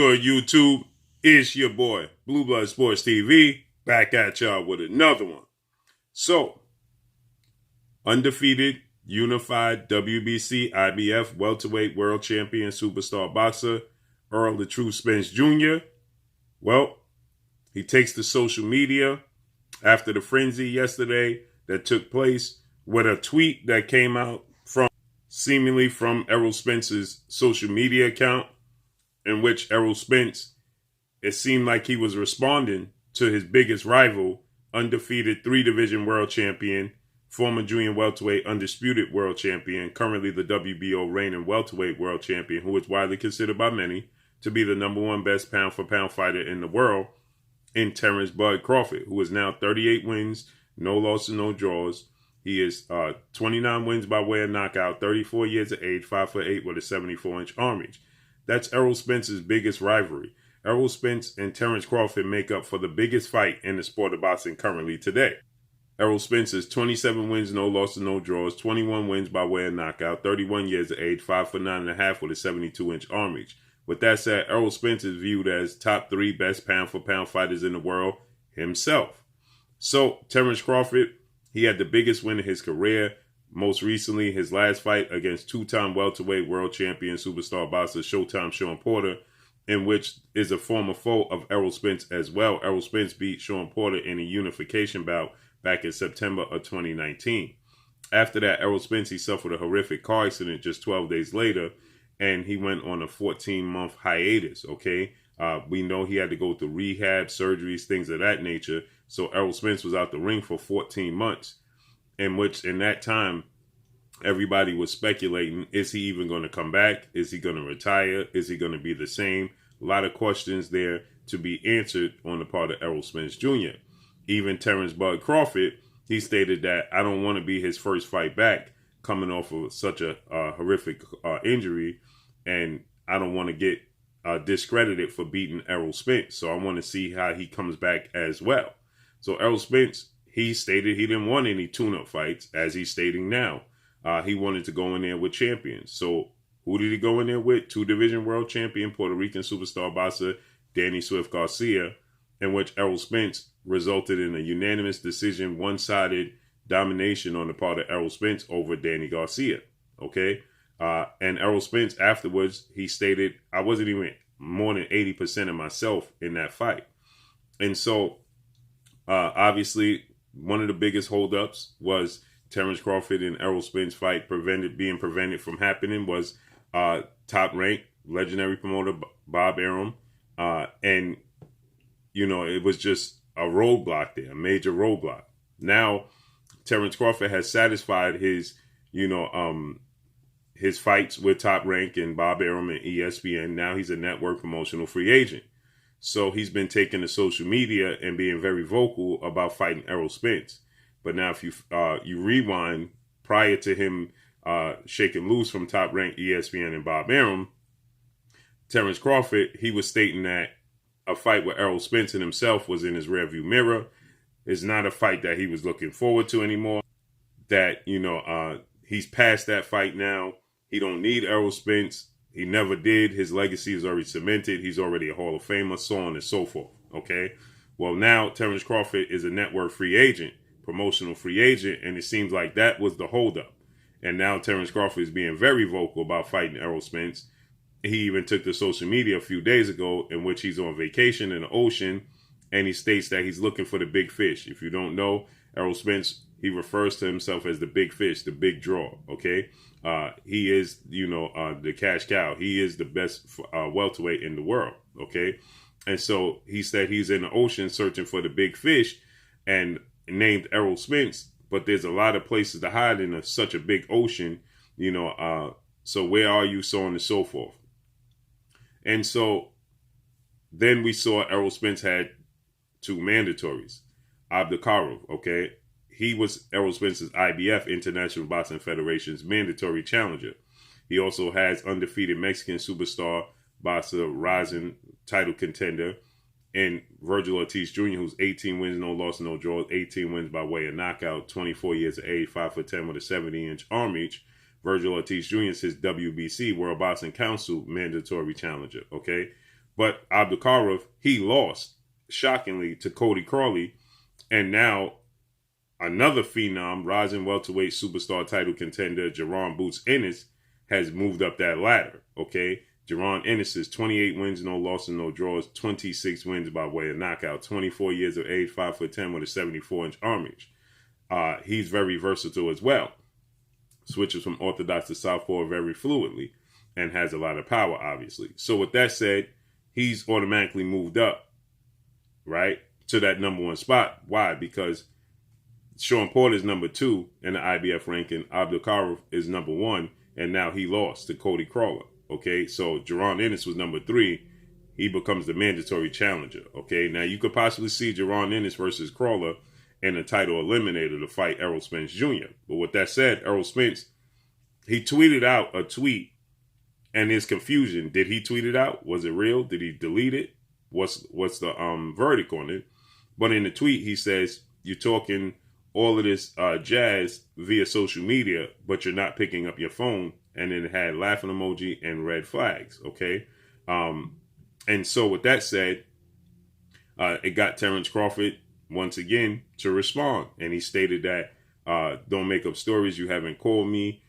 Good YouTube, it's your boy, Blue Blood Sports TV, back at y'all with another one. So, undefeated, unified WBC, IBF, welterweight world champion, superstar boxer, Errol Spence Jr. Well, he takes to social media after the frenzy yesterday that took place with a tweet that came out seemingly from Errol Spence's social media account, in which Errol Spence, it seemed like he was responding to his biggest rival, undefeated 3-division world champion, former junior welterweight undisputed world champion, currently the WBO reigning welterweight world champion, who is widely considered by many to be the #1 best pound-for-pound fighter in the world, in Terence Crawford, who is now 38 wins, no losses, no draws. He is 29 wins by way of knockout, 34 years of age, 5'8" with a 74-inch arm reach. That's Errol Spence's biggest rivalry. Errol Spence and Terence Crawford make up for the biggest fight in the sport of boxing currently today. Errol Spence is 27 wins, no losses, no draws, 21 wins by way of knockout, 31 years of age, 5'9.5" with a 72-inch arm reach. With that said, Errol Spence is viewed as top 3 best pound-for-pound fighters in the world himself. So, Terence Crawford, he had the biggest win of his career. Most recently, his last fight against 2-time welterweight world champion superstar boxer Showtime Sean Porter, in which is a former foe of Errol Spence as well. Errol Spence beat Sean Porter in a unification bout back in September of 2019. After that, Errol Spence, he suffered a horrific car accident just 12 days later, and he went on a 14-month hiatus, okay? We know he had to go through rehab, surgeries, things of that nature. So Errol Spence was out the ring for 14 months, in which in that time, everybody was speculating, is he even going to come back? Is he going to retire? Is he going to be the same? A lot of questions there to be answered on the part of Errol Spence Jr. Even Terence Crawford, he stated that I don't want to be his first fight back coming off of such a horrific injury, and I don't want to get discredited for beating Errol Spence. So I want to see how he comes back as well. So Errol Spence, he stated he didn't want any tune-up fights, as he's stating now. He wanted to go in there with champions. So who did he go in there with? 2-division world champion, Puerto Rican superstar boxer Danny Swift Garcia, in which Errol Spence resulted in a unanimous decision, one-sided domination on the part of Errol Spence over Danny Garcia. Okay? And Errol Spence afterwards, he stated, I wasn't even more than 80% of myself in that fight. And so, obviously, one of the biggest holdups was Terence Crawford and Errol Spence fight being prevented from happening was top-ranked legendary promoter Bob Arum. And, you know, it was just a roadblock there, a major roadblock. Now, Terence Crawford has satisfied his, his fights with Top Rank and Bob Arum and ESPN. Now he's a network promotional free agent. So he's been taking to social media and being very vocal about fighting Errol Spence. But now if you rewind prior to him shaking loose from Top Rank, ESPN, and Bob Arum, Terence Crawford, he was stating that a fight with Errol Spence and himself was in his rearview mirror. It's not a fight that he was looking forward to anymore. That, he's past that fight now. He don't need Errol Spence. He never did. His legacy is already cemented. He's already a Hall of Famer, so on and so forth. Okay? Well, now Terence Crawford is a network free agent, promotional free agent, and it seems like that was the holdup. And now Terence Crawford is being very vocal about fighting Errol Spence. He even took to social media a few days ago in which he's on vacation in the ocean, and he states that he's looking for the big fish. If you don't know, Errol Spence, he refers to himself as the big fish, the big draw, okay? He is, the cash cow. He is the best welterweight in the world, okay? And so he said he's in the ocean searching for the big fish and named Errol Spence, but there's a lot of places to hide in such a big ocean, so where are you, so on and so forth. And so then we saw Errol Spence had 2 mandatories. Abdulkarov, okay? He was Errol Spence's IBF, International Boxing Federation's mandatory challenger. He also has undefeated Mexican superstar boxer, rising title contender, and Virgil Ortiz Jr., who's 18 wins, no loss, no draws, 18 wins by way of knockout, 24 years of age, 5'10" with a 70-inch arm reach. Virgil Ortiz Jr. is his WBC, World Boxing Council, mandatory challenger, okay? But Abdulkarov, he lost, shockingly, to Cody Crawley. And now another phenom, rising welterweight superstar title contender, Jaron Boots Ennis, has moved up that ladder, okay? Jaron Ennis is 28 wins, no losses, no draws, 26 wins by way of knockout, 24 years of age, 5'10" with a 74-inch arm reach. He's very versatile as well. Switches from orthodox to southpaw very fluidly and has a lot of power, obviously. So with that said, he's automatically moved up, right, to that number one spot. Why? Because Sean Porter is number 2 in the IBF ranking. Abdulkarov is number 1, and now he lost to Cody Crawler. Okay, so Jaron Ennis was number 3. He becomes the mandatory challenger. Okay, now you could possibly see Jaron Ennis versus Crawler in a title eliminator to fight Errol Spence Jr. But with that said, Errol Spence, he tweeted out a tweet, and there's confusion. Did he tweet it out? Was it real? Did he delete it? What's the verdict on it? But in the tweet, he says, you're talking all of this jazz via social media, but you're not picking up your phone. And then it had laughing emoji and red flags, okay? And so with that said, it got Terence Crawford once again to respond. And he stated that, don't make up stories. You haven't called me.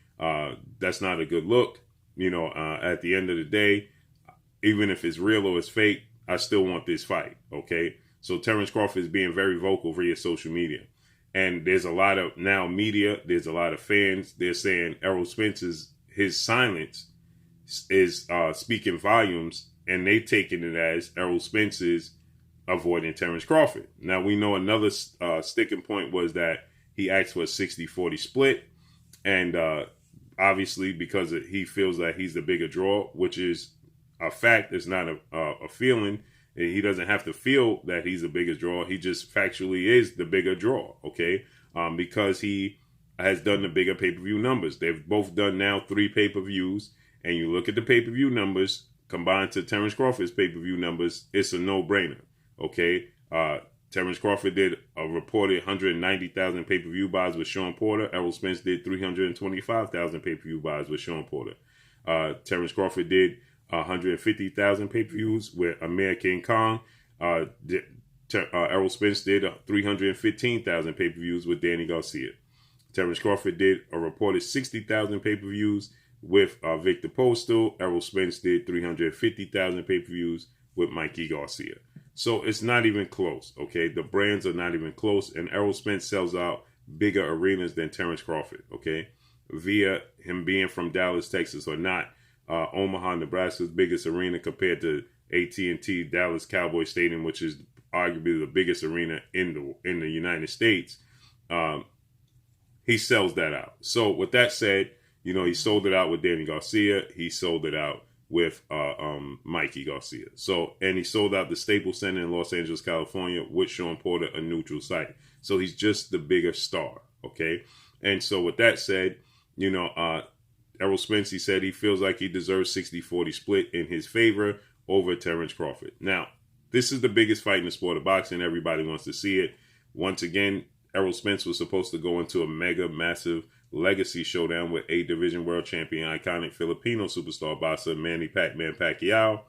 That's not a good look. You know, at the end of the day, even if it's real or it's fake, I still want this fight, okay? So Terence Crawford is being very vocal via social media. And there's a lot of now media, there's a lot of fans. They're saying Errol Spence's his silence is speaking volumes, and they've taken it as Errol Spence is avoiding Terence Crawford. Now, we know another sticking point was that he asked for a 60-40 split, and obviously because he feels that he's the bigger draw, which is a fact. It's not a feeling. He doesn't have to feel that he's the biggest draw. He just factually is the bigger draw, okay? Because he has done the bigger pay-per-view numbers. They've both done now 3 pay-per-views, and you look at the pay-per-view numbers combined to Terence Crawford's pay-per-view numbers, it's a no-brainer, okay? Terence Crawford did a reported 190,000 pay-per-view buys with Sean Porter. Errol Spence did 325,000 pay-per-view buys with Sean Porter. Terence Crawford did 150,000 pay-per-views with Amir King Kong. Errol Spence did 315,000 pay-per-views with Danny Garcia. Terence Crawford did a reported 60,000 pay-per-views with Victor Postal. Errol Spence did 350,000 pay-per-views with Mikey Garcia. So it's not even close, okay? The brands are not even close, and Errol Spence sells out bigger arenas than Terence Crawford, okay? Via him being from Dallas, Texas or not, Omaha, Nebraska's biggest arena compared to AT&T Dallas Cowboy Stadium, which is arguably the biggest arena in the United States, he sells that out. So with that said, you know, he sold it out with Danny Garcia. He sold it out with Mikey Garcia. So, and he sold out the Staples Center in Los Angeles, California with Sean Porter, a neutral site. So he's just the bigger star, okay? And so with that said, you know, Errol Spence, he said he feels like he deserves 60-40 split in his favor over Terence Crawford. Now, this is the biggest fight in the sport of boxing. Everybody wants to see it. Once again, Errol Spence was supposed to go into a mega, massive legacy showdown with 8-division world champion, iconic Filipino superstar boxer Manny Pac-Man Pacquiao,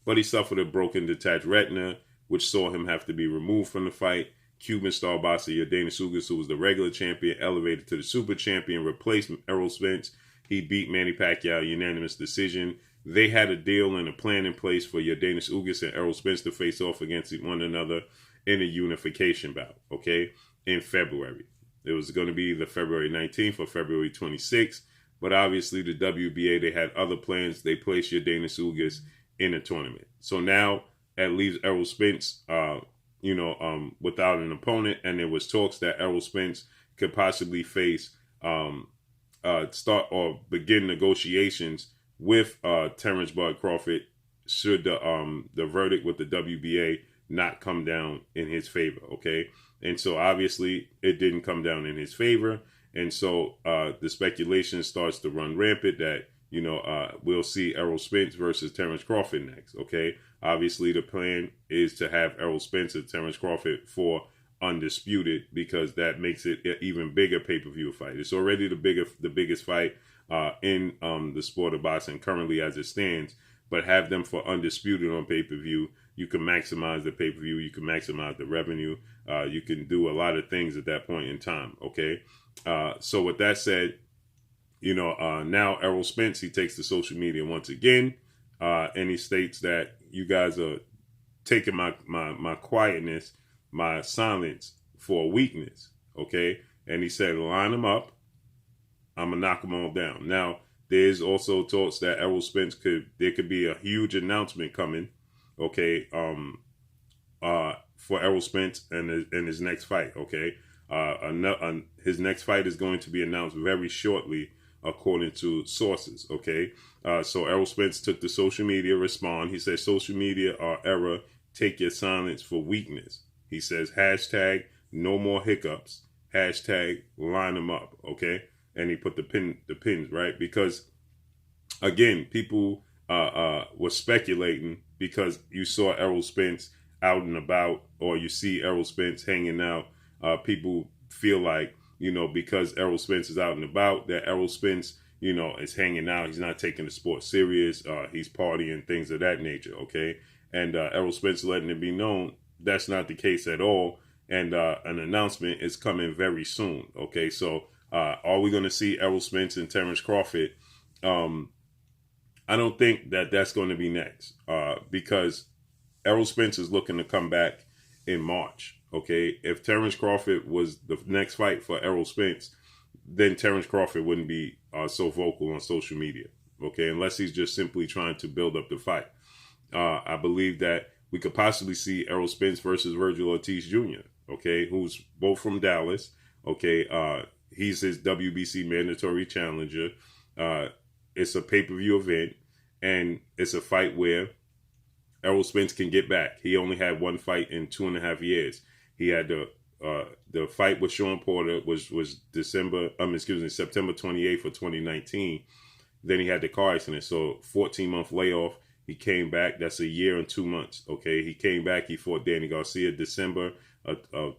but he suffered a broken detached retina, which saw him have to be removed from the fight. Cuban star boxer Yordenis Ugas, who was the regular champion, elevated to the super champion, replaced Errol Spence. He beat Manny Pacquiao unanimous decision. They had a deal and a plan in place for Yordenis Ugas and Errol Spence to face off against one another in a unification bout, okay, in February. It was going to be either February 19th or February 26th, but obviously the WBA, they had other plans. They placed Yordenis Ugas in a tournament. So now that leaves Errol Spence, without an opponent, and there was talks that Errol Spence could possibly face, start or begin negotiations with Terence Bud Crawford should the verdict with the WBA not come down in his favor, okay? And so obviously it didn't come down in his favor. And so the speculation starts to run rampant that, we'll see Errol Spence versus Terence Crawford next, okay? Obviously the plan is to have Errol Spence and Terence Crawford for undisputed, because that makes it an even bigger pay-per-view fight. It's already the biggest fight in the sport of boxing currently as it stands. but have them for Undisputed on pay-per-view. You can maximize the pay-per-view. You can maximize the revenue. You can do a lot of things at that point in time, okay? So with that said, now Errol Spence, he takes to social media once again, and he states that you guys are taking my quietness, my silence for a weakness, okay? And he said, line them up. I'm going to knock them all down. Now, there's also talks that Errol Spence there could be a huge announcement coming, okay, for Errol Spence and his next fight, okay? His next fight is going to be announced very shortly, according to sources, okay? So Errol Spence took to social media respond. He said, social media are error. Take your silence for weakness. He says, hashtag no more hiccups. Hashtag line them up, okay? And he put the pins, right? Because, again, people were speculating because you saw Errol Spence out and about, or you see Errol Spence hanging out. People feel like, because Errol Spence is out and about, that Errol Spence, is hanging out. He's not taking the sport serious. He's partying, things of that nature, okay? And Errol Spence letting it be known that's not the case at all. And an announcement is coming very soon, okay? So are we going to see Errol Spence and Terence Crawford? I don't think that that's going to be next because Errol Spence is looking to come back in March, okay? If Terence Crawford was the next fight for Errol Spence, then Terence Crawford wouldn't be so vocal on social media, okay? Unless he's just simply trying to build up the fight. I believe that we could possibly see Errol Spence versus Virgil Ortiz Jr., okay? Who's both from Dallas, okay? He's his WBC mandatory challenger. It's a pay-per-view event, and it's a fight where Errol Spence can get back. He only had one fight in 2.5 years. He had the fight with Sean Porter was September 28th of 2019. Then he had the car accident, so 14-month layoff. He came back. That's a year and 2 months. Okay, he came back. He fought Danny Garcia December 5th of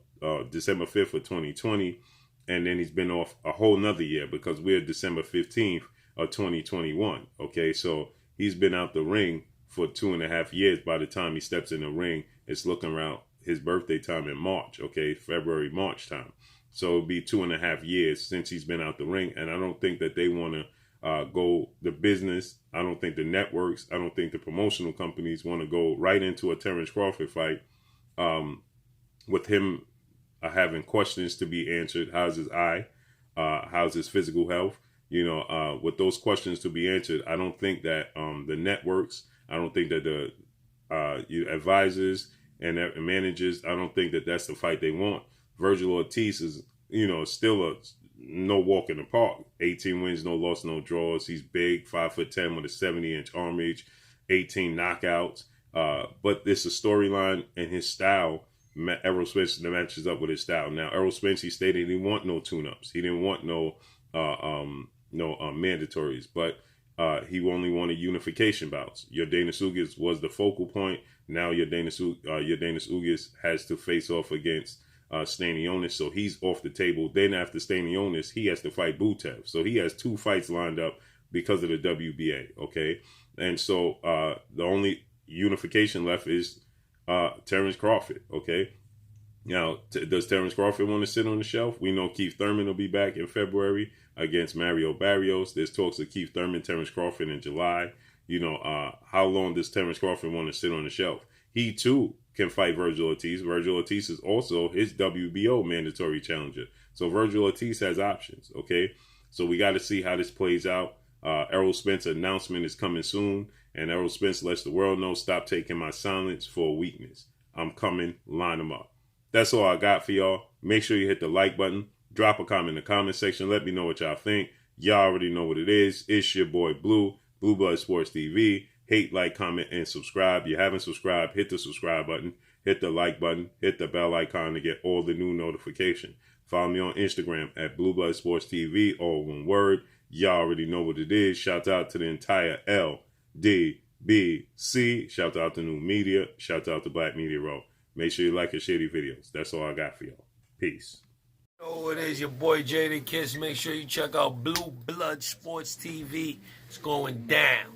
2020, and then he's been off a whole nother year because we're December 15th of 2021. Okay, so he's been out the ring for 2.5 years. By the time he steps in the ring, it's looking around his birthday time in March. Okay, February, March time. So it'll be 2.5 years since he's been out the ring, and I don't think that they want to go the business. I don't think the networks, I don't think the promotional companies want to go right into a Terence Crawford fight with him having questions to be answered. How's his eye? How's his physical health? With those questions to be answered, I don't think that the networks, I don't think that the advisors and managers, I don't think that that's the fight they want. Virgil Ortiz is, still no walk in the park. 18 wins, no loss, no draws. He's big, 5'10" with a 70-inch arm reach, 18 knockouts. But it's a storyline and his style. Errol Spence matches up with his style. Now, Errol Spence, he stated he didn't want no tune-ups. He didn't want no mandatories, but he only wanted unification bouts. Yordenis Ugas was the focal point. Now Yordenis Ugas has to face off against Stanionis, so he's off the table. Then after Stanionis, he has to fight Butev. So he has 2 fights lined up because of the WBA, okay? And so the only unification left is Terence Crawford, okay? Now, does Terence Crawford want to sit on the shelf? We know Keith Thurman will be back in February against Mario Barrios. There's talks of Keith Thurman, Terence Crawford in July. How long does Terence Crawford want to sit on the shelf? He, too, can fight Virgil Ortiz. Virgil Ortiz is also his WBO mandatory challenger. So Virgil Ortiz has options, okay? So we got to see how this plays out. Errol Spence announcement is coming soon, and Errol Spence lets the world know, stop taking my silence for a weakness. I'm coming, line them up. That's all I got for y'all. Make sure you hit the like button. Drop a comment in the comment section. Let me know what y'all think. Y'all already know what it is. It's your boy Blue Blood Sports TV. Hate, like, comment, and subscribe. If you haven't subscribed, hit the subscribe button. Hit the like button. Hit the bell icon to get all the new notifications. Follow me on Instagram at Blue Blood Sports TV, all one word. Y'all already know what it is. Shout out to the entire LDBC. Shout out to New Media. Shout out to Black Media Row. Make sure you like and share these videos. That's all I got for y'all. Peace. Oh, it is your boy Jada Kiss. Make sure you check out Blue Blood Sports TV. It's going down.